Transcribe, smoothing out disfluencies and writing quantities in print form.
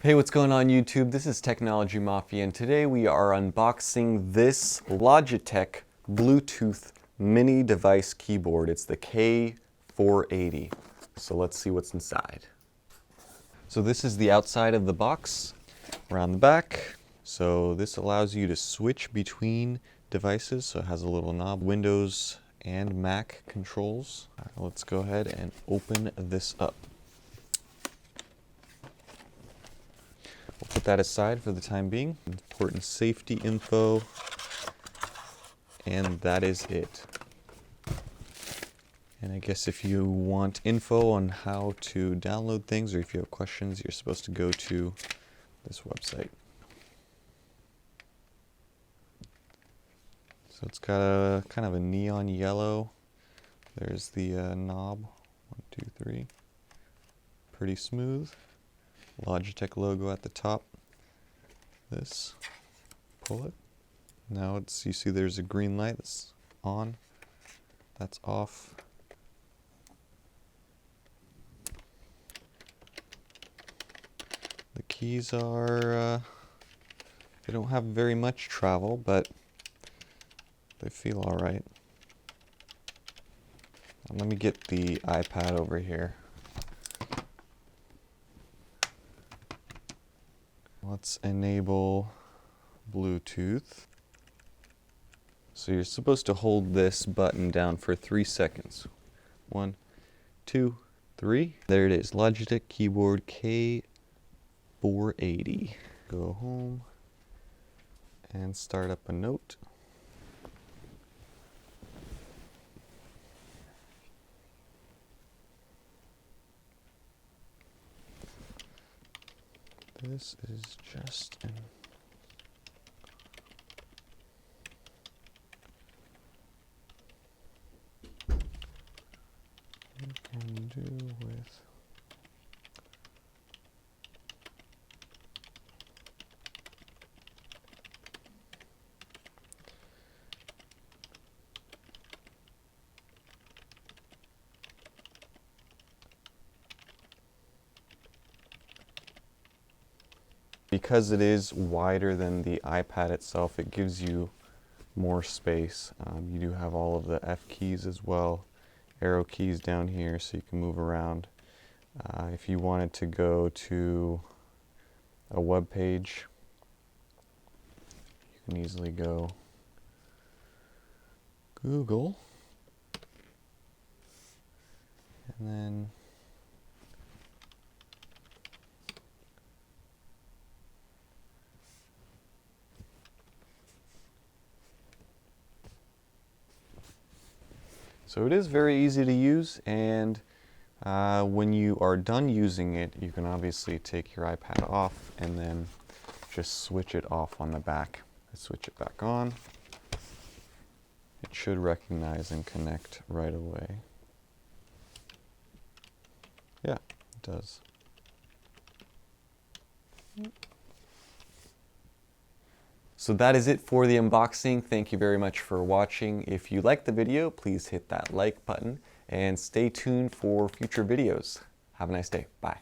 Hey, what's going on YouTube? This is Technology Mafia, and today we are unboxing this Logitech Bluetooth mini device keyboard. It's the K480. So let's see what's inside. So this is the outside of the box. Around the back. So this allows you to switch between devices. So it has a little knob, Windows and Mac controls. All right, let's go ahead and open this up. We'll put that aside for the time being. Important safety info, and that is it. And I guess if you want info on how to download things, or if you have questions, you're supposed to go to this website. So it's got a kind of a neon yellow. There's the knob, 1, 2, 3. Pretty smooth. Logitech logo at the top. This, pull it. Now you see there's a green light that's on, that's off. The keys are, they don't have very much travel, but they feel all right. Let me get the iPad over here. Let's enable Bluetooth. So you're supposed to hold this button down for 3 seconds. 1, 2, 3. There it is, Logitech keyboard K480. Go home and start up a note. This is just an you can do with because it is wider than the iPad itself, it gives you more space. You do have all of the F keys as well, arrow keys down here so you can move around. If you wanted to go to a web page, you can easily go Google and then so it is very easy to use, and when you are done using it, you can obviously take your iPad off and then just switch it off on the back. Switch it back on. It should recognize and connect right away. Yeah, it does. So that is it for the unboxing. Thank you very much for watching. If you liked the video, please hit that like button and stay tuned for future videos. Have a nice day. Bye.